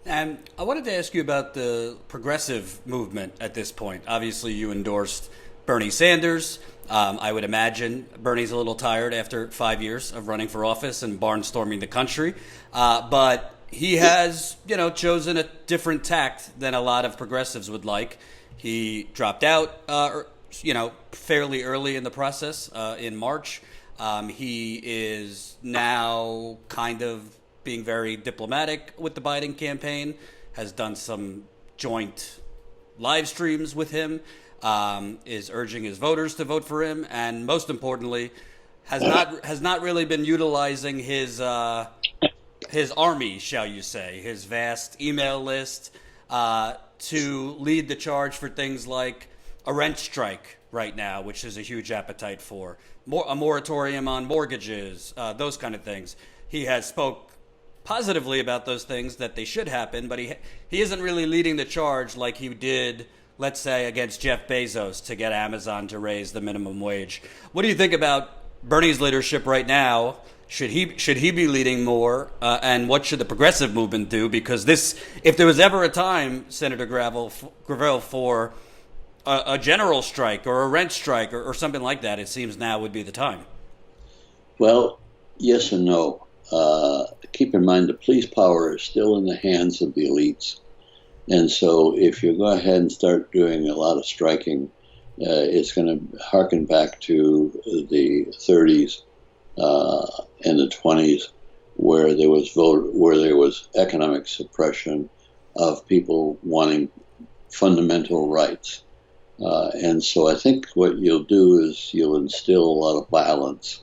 And I wanted to ask you about the progressive movement at this point. Obviously, you endorsed Bernie Sanders. I would imagine Bernie's a little tired after 5 years of running for office and barnstorming the country. But he has, chosen a different tact than a lot of progressives would like. He dropped out, fairly early in the process in March. He is now kind of being very diplomatic with the Biden campaign, has done some joint live streams with him, is urging his voters to vote for him, and most importantly, has not really been utilizing his army, shall you say, his vast email list to lead the charge for things like a rent strike right now, which is a huge appetite for a moratorium on mortgages, those kind of things. He has spoke positively about those things that they should happen, but he isn't really leading the charge like he did, let's say, against Jeff Bezos to get Amazon to raise the minimum wage. What do you think about Bernie's leadership right now? Should he be leading more? And what should the progressive movement do? Because if there was ever a time, Senator Gravel, for a general strike or a rent strike or something like that, it seems now would be the time. Well, yes and no. Keep in mind the police power is still in the hands of the elites. And so if you go ahead and start doing a lot of striking, it's going to harken back to the 30s and the 20s, where there was economic suppression of people wanting fundamental rights. And so I think what you'll do is you'll instill a lot of violence.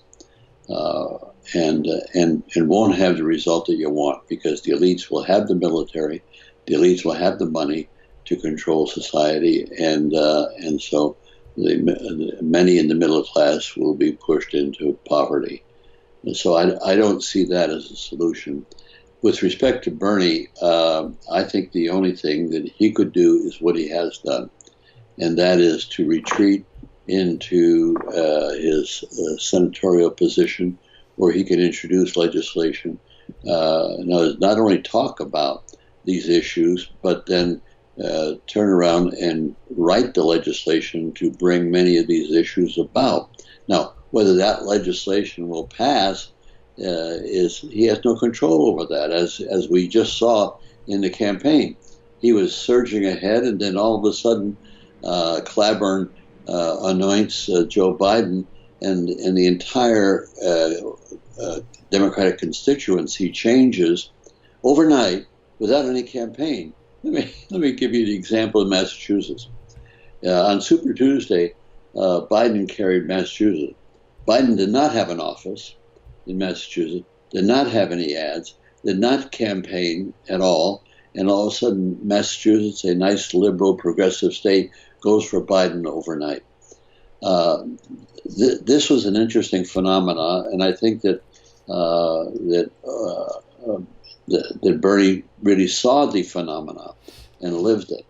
And won't have the result that you want, because the elites will have the military, the elites will have the money to control society, and so many in the middle class will be pushed into poverty. And so I don't see that as a solution. With respect to Bernie, I think the only thing that he could do is what he has done, and that is to retreat into his senatorial position, where he can introduce legislation. Not only talk about these issues, but then turn around and write the legislation to bring many of these issues about. Now, whether that legislation will pass, he has no control over that, as we just saw in the campaign. He was surging ahead, and then all of a sudden, Claiborne anoints Joe Biden, and the entire Democratic constituency changes overnight without any campaign. Let me give you the example of Massachusetts. On Super Tuesday, Biden carried Massachusetts. Biden did not have an office in Massachusetts, did not have any ads, did not campaign at all, and all of a sudden Massachusetts, a nice liberal progressive state, goes for Biden overnight. This was an interesting phenomenon, and I think that Bernie really saw the phenomena and lived it,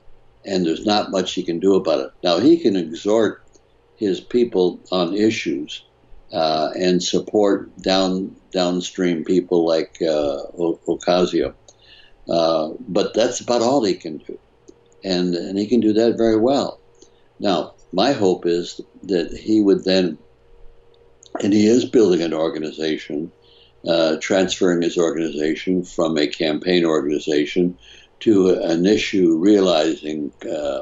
and there's not much he can do about it. Now, he can exhort his people on issues and support downstream people like Ocasio, but that's about all he can do, and he can do that very well. Now, my hope is that he would then, and he is building an organization, transferring his organization from a campaign organization to an issue realizing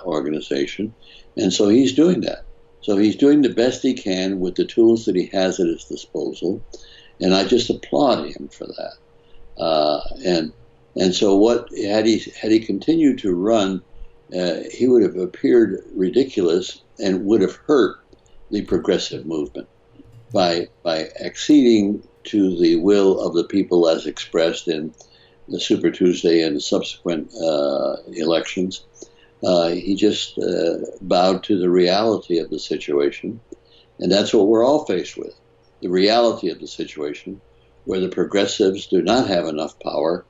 organization. And so he's doing that. So he's doing the best he can with the tools that he has at his disposal. And I just applaud him for that. And so had he continued to run, he would have appeared ridiculous and would have hurt the progressive movement by acceding to the will of the people as expressed in the Super Tuesday and the subsequent elections. He just bowed to the reality of the situation, and that's what we're all faced with, the reality of the situation, where the progressives do not have enough power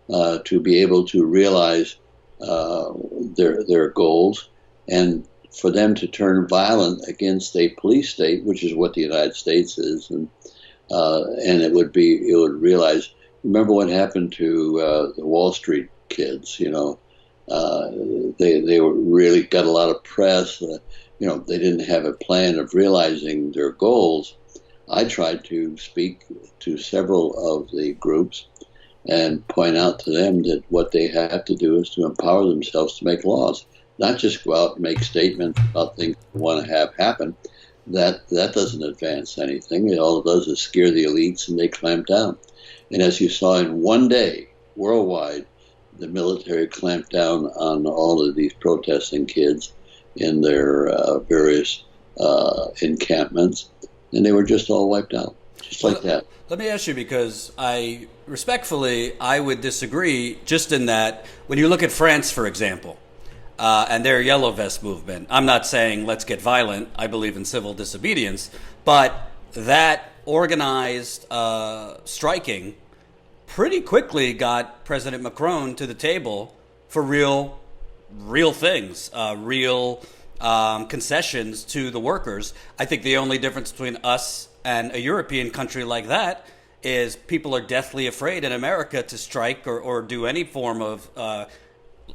to be able to realize their goals, and for them to turn violent against a police state, which is what the United States is, and it would realize. Remember what happened to the Wall Street kids. They were really got a lot of press. They didn't have a plan of realizing their goals. I tried to speak to several of the groups and point out to them that what they have to do is to empower themselves to make laws, not just go out and make statements about things they want to have happen. That doesn't advance anything. All it does is scare the elites, and they clamp down. And as you saw in one day, worldwide, the military clamped down on all of these protesting kids in their various encampments, and they were just all wiped out, just like that. Let me ask you, because I would disagree, just in that when you look at France, for example, and their Yellow Vest movement, I'm not saying let's get violent. I believe in civil disobedience, but that organized striking pretty quickly got President Macron to the table for real things, real concessions to the workers. I think the only difference between us and a European country like that is people are deathly afraid in America to strike or do any form of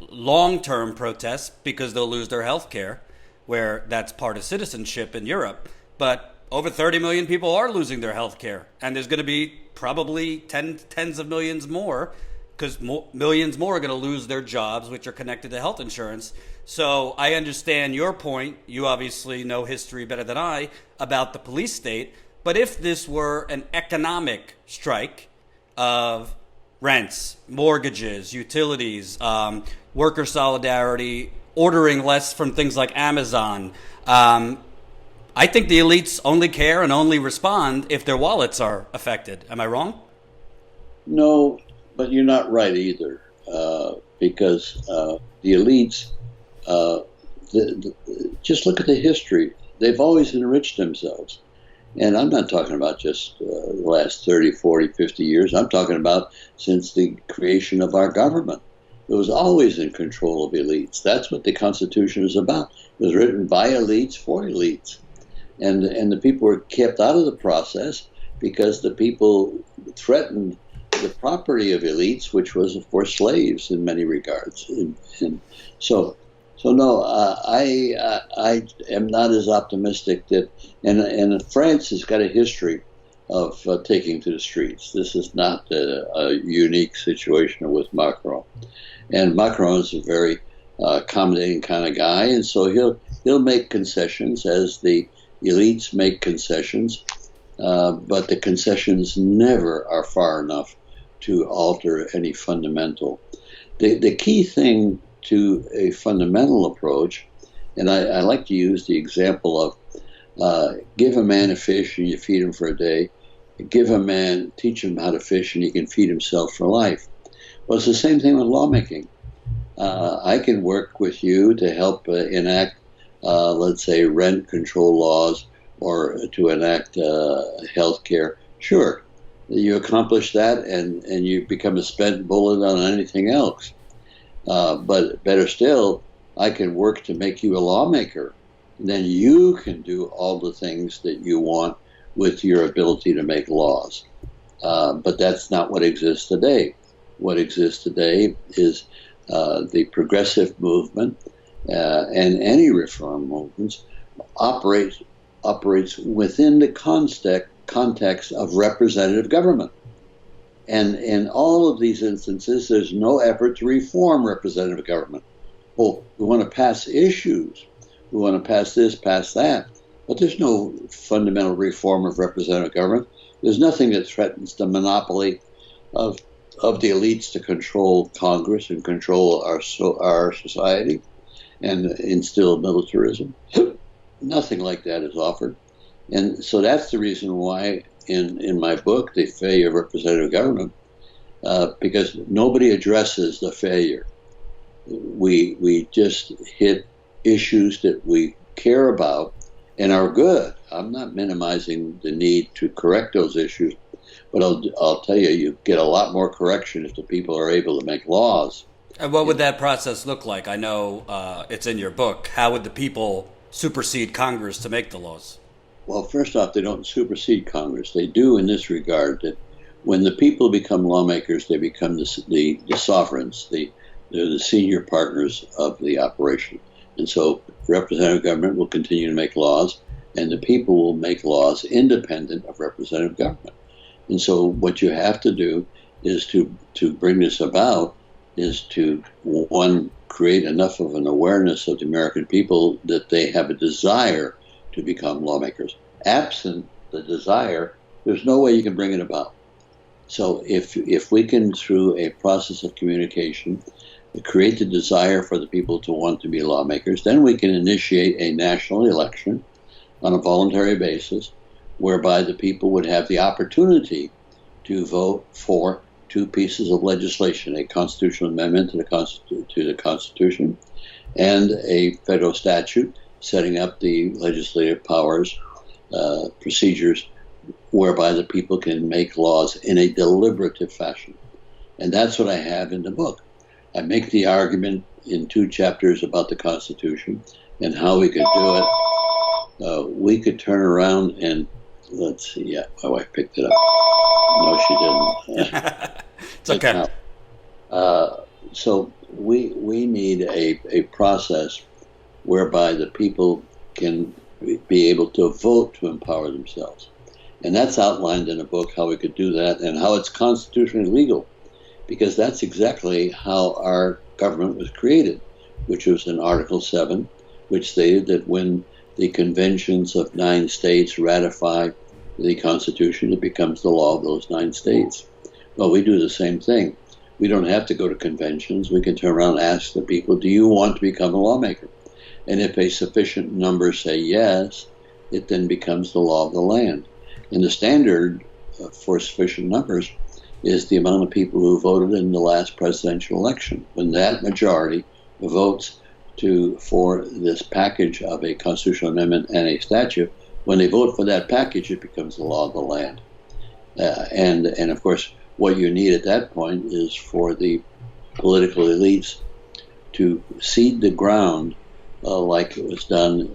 long-term protest because they'll lose their health care, where that's part of citizenship in Europe. But over 30 million people are losing their health care, and there's going to be probably tens of millions more, because millions more are going to lose their jobs, which are connected to health insurance. So I understand your point. You obviously know history better than I about the police state. But if this were an economic strike of rents, mortgages, utilities, worker solidarity, ordering less from things like Amazon, I think the elites only care and only respond if their wallets are affected. Am I wrong? No, but you're not right either, because the elites, just look at the history. They've always enriched themselves. And I'm not talking about just the last 30, 40, 50 years. I'm talking about since the creation of our government. It was always in control of elites. That's what the Constitution is about. It was written by elites for elites. And the people were kept out of the process because the people threatened the property of elites, which was, of course, slaves in many regards. And so no, I am not as optimistic that, and France has got a history of taking to the streets. This is not a unique situation with Macron. And Macron is a very accommodating kind of guy, and so he'll make concessions as the elites make concessions, but the concessions never are far enough to alter any fundamental. The key thing to a fundamental approach, and I like to use the example of give a man a fish and you feed him for a day, teach him how to fish and he can feed himself for life. Well, it's the same thing with lawmaking. I can work with you to help enact, let's say, rent control laws or to enact health care. Sure, you accomplish that and you become a spent bullet on anything else. But better still, I can work to make you a lawmaker. And then you can do all the things that you want with your ability to make laws. But that's not what exists today. What exists today is the progressive movement and any reform movements operates within the context of representative government. And in all of these instances, there's no effort to reform representative government. Well, we want to pass issues. We want to pass this, pass that. But there's no fundamental reform of representative government. There's nothing that threatens the monopoly of the elites to control Congress and control our society and instill militarism. Nothing like that is offered. And so that's the reason why in my book, The Failure of Representative Government, because nobody addresses the failure. We just hit issues that we care about and are good. I'm not minimizing the need to correct those issues, but I'll tell you, you get a lot more correction if the people are able to make laws. And what would that process look like? I know it's in your book. How would the people supersede Congress to make the laws? Well, first off, they don't supersede Congress. They do in this regard that When the people become lawmakers, they become the sovereigns, they're the senior partners of the operation. And so representative government will continue to make laws, and the people will make laws independent of representative government. And so what you have to do is to bring this about is to, one, create enough of an awareness of the American people that they have a desire to become lawmakers. Absent the desire, there's no way you can bring it about. So if we can, through a process of communication, create the desire for the people to want to be lawmakers, then we can initiate a national election on a voluntary basis, whereby the people would have the opportunity to vote for two pieces of legislation: a constitutional amendment to the Constitution, and a federal statute setting up the legislative powers, procedures, whereby the people can make laws in a deliberative fashion. And that's what I have in the book. I make the argument in 2 chapters about the Constitution and how we could do it. We could turn around and, let's see, yeah, my wife picked it up. No, she didn't. It's okay. So we need a process whereby the people can be able to vote to empower themselves. And that's outlined in a book, how we could do that and how it's constitutionally legal, because that's exactly how our government was created, which was in Article 7, which stated that when the conventions of 9 states ratify the Constitution, it becomes the law of those 9 states. Well, we do the same thing. We don't have to go to conventions. We can turn around and ask the people, do you want to become a lawmaker? And if a sufficient number say yes, it then becomes the law of the land. And the standard for sufficient numbers is the amount of people who voted in the last presidential election. When that majority votes for this package of a constitutional amendment and a statute, when they vote for that package, it becomes the law of the land. And of course, what you need at that point is for the political elites to seed the ground like it was done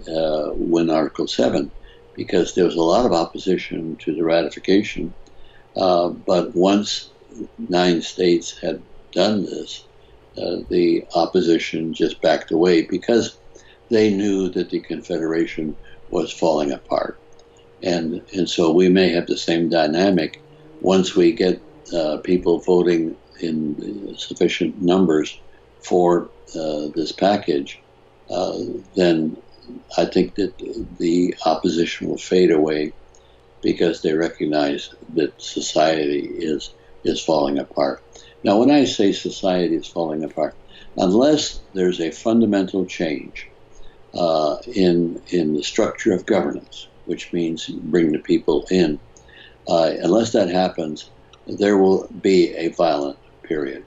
when Article 7, because there was a lot of opposition to the ratification. But once 9 states had done this, the opposition just backed away because they knew that the Confederation was falling apart. And so we may have the same dynamic once we get people voting in sufficient numbers for this package. Then I think that the opposition will fade away because they recognize that society is falling apart. Now, when I say society is falling apart, unless there's a fundamental change in the structure of governance, which means bring the people in, unless that happens, there will be a violent period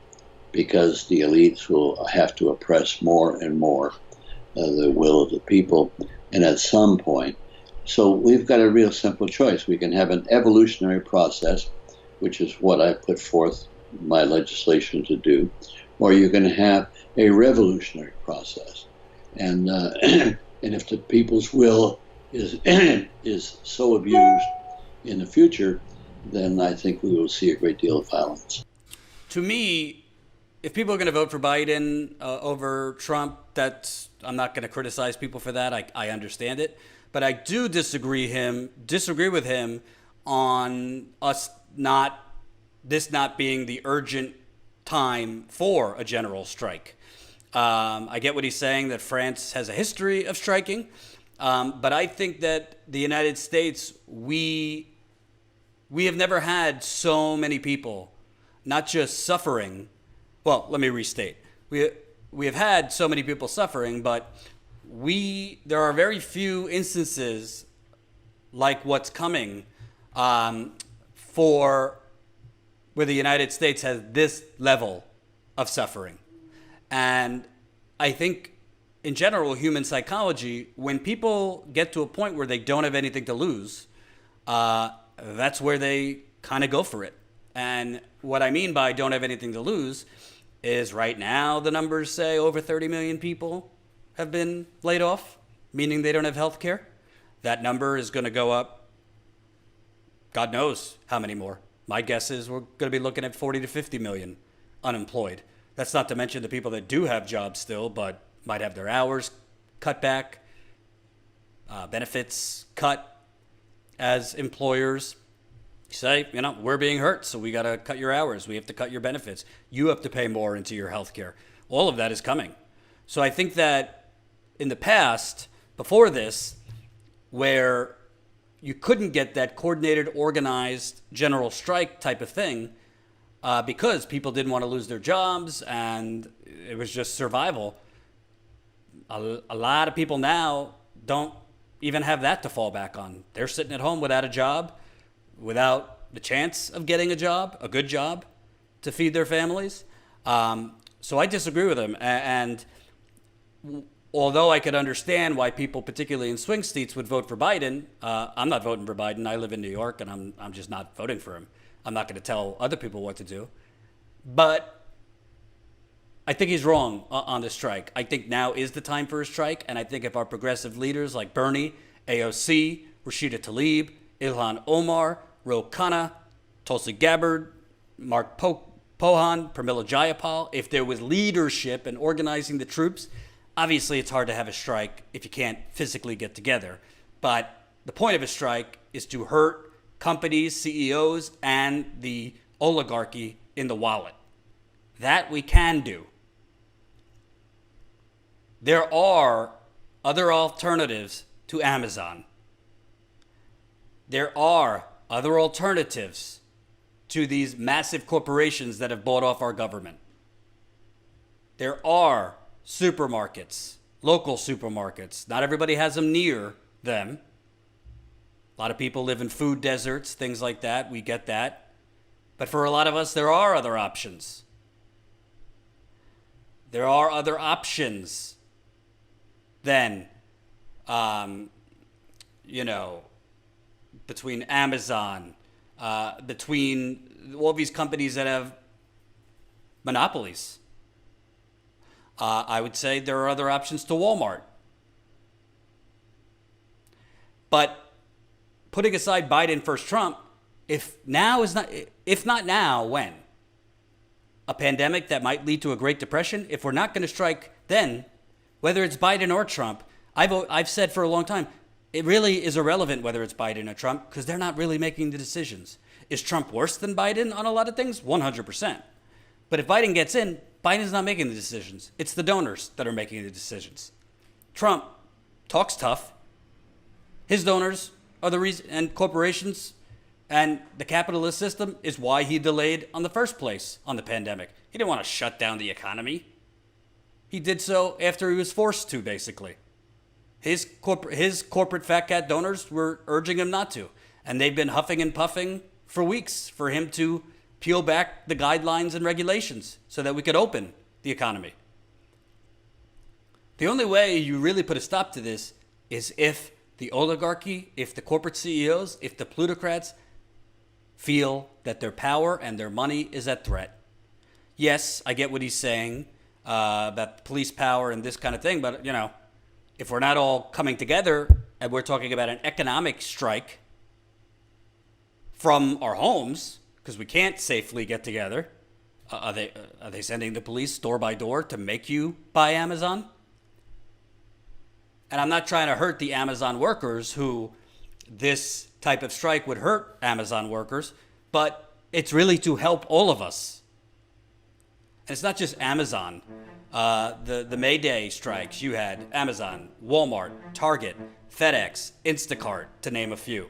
because the elites will have to oppress more and more the will of the people. And at some point, so we've got a real simple choice. We can have an evolutionary process, which is what I put forth my legislation to do, or you're going to have a revolutionary process. And and if the people's will is so abused in the future, then I think we will see a great deal of violence. To me, if people are going to vote for Biden over Trump, I'm not going to criticize people for that. I understand it. But I do disagree with him on this not being the urgent time for a general strike. I get what he's saying, that France has a history of striking. But I think that the United States, we have never had so many people not just suffering. Well, let me restate. We have had so many people suffering, but there are very few instances like what's coming where the United States has this level of suffering. And I think in general, human psychology, when people get to a point where they don't have anything to lose, that's where they kind of go for it. And what I mean by don't have anything to lose is right now the numbers say over 30 million people have been laid off, meaning they don't have health care. That number is going to go up, God knows how many more My guess is we're going to be looking at 40 to 50 million unemployed. That's not to mention the people that do have jobs still, but might have their hours cut back, benefits cut as employers say, we're being hurt, so we got to cut your hours. We have to cut your benefits. You have to pay more into your health care. All of that is coming. So I think that in the past, before this, where you couldn't get that coordinated, organized general strike type of thing because people didn't want to lose their jobs and it was just survival. A lot of people now don't even have that to fall back on. They're sitting at home without a job, without the chance of getting a job, a good job, to feed their families. So I disagree with him. And although I could understand why people, particularly in swing states, would vote for Biden, I'm not voting for Biden. I live in New York, and I'm just not voting for him. I'm not going to tell other people what to do. But I think he's wrong on the strike. I think now is the time for a strike, and I think if our progressive leaders like Bernie, AOC, Rashida Tlaib, Ilhan Omar, Ro Khanna, Tulsi Gabbard, Mark Pohan, Pramila Jayapal, if there was leadership and organizing the troops, obviously it's hard to have a strike if you can't physically get together. But the point of a strike is to hurt companies, CEOs, and the oligarchy in the wallet. That we can do. There are other alternatives to Amazon. There are other alternatives to these massive corporations that have bought off our government. There are supermarkets, local supermarkets. Not everybody has them near them. A lot of people live in food deserts, things like that. We get that. But for a lot of us, there are other options. There are other options than, between Amazon, between all these companies that have monopolies. I would say there are other options to Walmart. But putting aside Biden versus Trump, if not now, when? A pandemic that might lead to a Great Depression? If we're not going to strike then, whether it's Biden or Trump, I've said for a long time, it really is irrelevant whether it's Biden or Trump because they're not really making the decisions. Is Trump worse than Biden on a lot of things? 100%. But if Biden gets in, Biden's not making the decisions. It's the donors that are making the decisions. Trump talks tough. His donors are the reason, and corporations and the capitalist system is why he delayed on the first place on the pandemic. He didn't want to shut down the economy. He did so after he was forced to, basically. His corporate fat cat donors were urging him not to. And they've been huffing and puffing for weeks for him to peel back the guidelines and regulations so that we could open the economy. The only way you really put a stop to this is if the oligarchy, if the corporate CEOs, if the plutocrats feel that their power and their money is at threat. Yes, I get what he's saying about police power and this kind of thing, but, if we're not all coming together and we're talking about an economic strike from our homes, because we can't safely get together, are they sending the police door by door to make you buy Amazon? And I'm not trying to hurt the Amazon workers who this type of strike would hurt Amazon workers, but it's really to help all of us. And it's not just Amazon. The May Day strikes, you had Amazon, Walmart, Target, FedEx, Instacart, to name a few.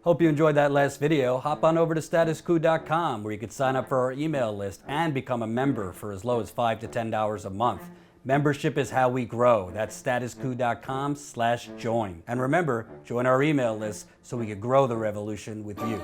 Hope you enjoyed that last video. Hop on over to statuscoup.com where you can sign up for our email list and become a member for as low as $5 to $10 a month. Membership is how we grow. That's statuscoup.com/join. And remember, join our email list so we can grow the revolution with you.